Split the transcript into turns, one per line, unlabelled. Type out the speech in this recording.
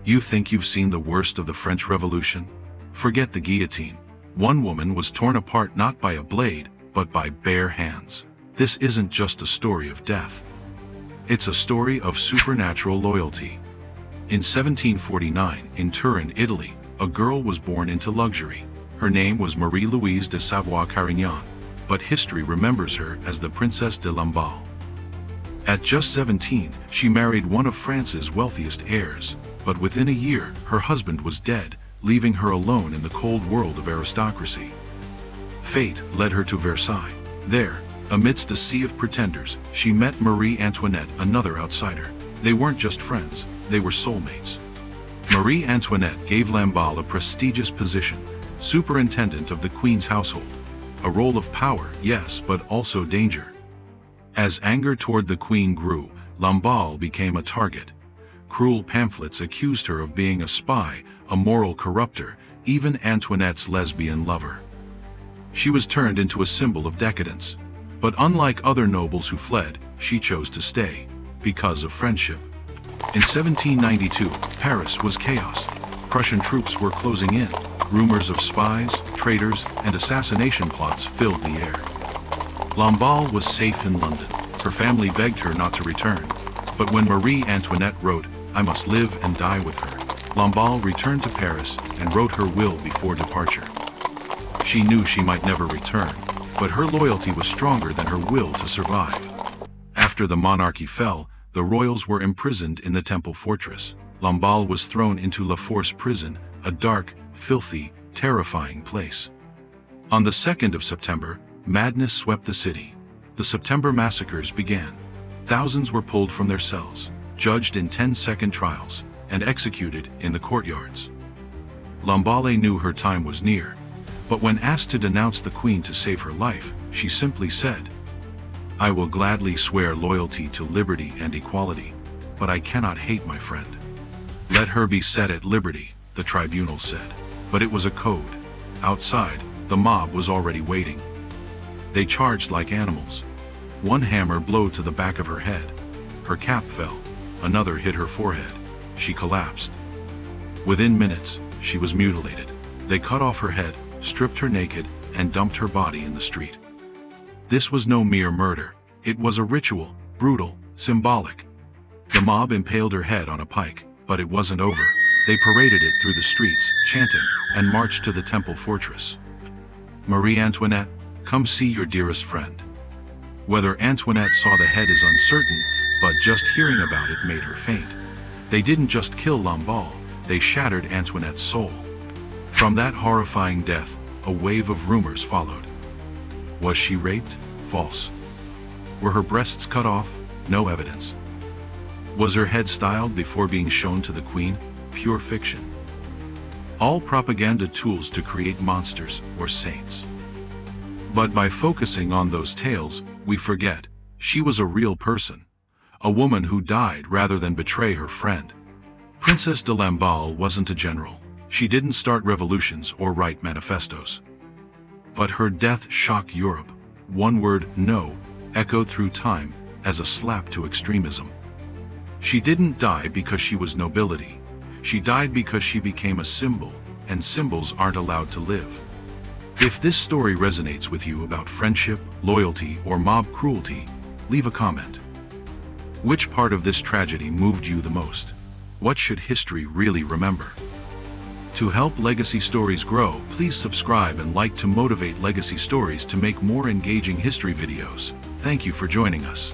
You think you've seen the worst of the French Revolution? Forget the guillotine. One woman was torn apart not by a blade, but by bare hands. This isn't just a story of death. It's a story of supernatural loyalty. In 1749, in Turin, Italy, a girl was born into luxury. Her name was Marie-Louise de Savoie-Carignan, but history remembers her as the Princess de Lamballe. At just 17, she married one of France's wealthiest heirs, but within a year, her husband was dead, leaving her alone in the cold world of aristocracy. Fate led her to Versailles. There, amidst a sea of pretenders, she met Marie Antoinette, another outsider. They weren't just friends, they were soulmates. Marie Antoinette gave Lamballe a prestigious position, superintendent of the Queen's household. A role of power, yes, but also danger. As anger toward the Queen grew, Lamballe became a target. Cruel pamphlets accused her of being a spy, a moral corrupter, even Antoinette's lesbian lover. She was turned into a symbol of decadence. But unlike other nobles who fled, she chose to stay, because of friendship. In 1792, Paris was chaos. Prussian troops were closing in. Rumors of spies, traitors, and assassination plots filled the air. Lamballe was safe in London. Her family begged her not to return. But when Marie Antoinette wrote, "I must live and die with her," Lamballe returned to Paris and wrote her will before departure. She knew she might never return, but her loyalty was stronger than her will to survive. After the monarchy fell, the royals were imprisoned in the Temple fortress. Lamballe was thrown into La Force prison, a dark, filthy, terrifying place. On the 2nd of September, madness swept the city. The September Massacres began. Thousands were pulled from their cells, judged in 10-second trials, and executed in the courtyards. Lamballe knew her time was near, but when asked to denounce the Queen to save her life, she simply said, "I will gladly swear loyalty to liberty and equality, but I cannot hate my friend." "Let her be set at liberty," the tribunal said. But it was a code. Outside, the mob was already waiting. They charged like animals. One hammer blew to the back of her head. Her cap fell. Another hit her forehead. She collapsed. Within minutes, she was mutilated. They cut off her head, stripped her naked, and dumped her body in the street. This was no mere murder. It was a ritual, brutal, symbolic. The mob impaled her head on a pike, but it wasn't over. They paraded it through the streets, chanting, and marched to the Temple fortress. "Marie Antoinette, come see your dearest friend." Whether Antoinette saw the head is uncertain, but just hearing about it made her faint. They didn't just kill Lamballe, they shattered Antoinette's soul. From that horrifying death, a wave of rumors followed. Was she raped? False. Were her breasts cut off? No evidence. Was her head styled before being shown to the Queen? Pure fiction. All propaganda tools to create monsters or saints. But by focusing on those tales, we forget she was a real person. A woman who died rather than betray her friend. Princess de Lamballe wasn't a general. She didn't start revolutions or write manifestos. But her death shocked Europe. One word, no, echoed through time as a slap to extremism. She didn't die because she was nobility. She died because she became a symbol, and symbols aren't allowed to live. If this story resonates with you about friendship, loyalty, or mob cruelty, leave a comment. Which part of this tragedy moved you the most? What should history really remember? To help legacy stories grow, please subscribe and like to motivate legacy stories to make more engaging history videos. Thank you for joining us.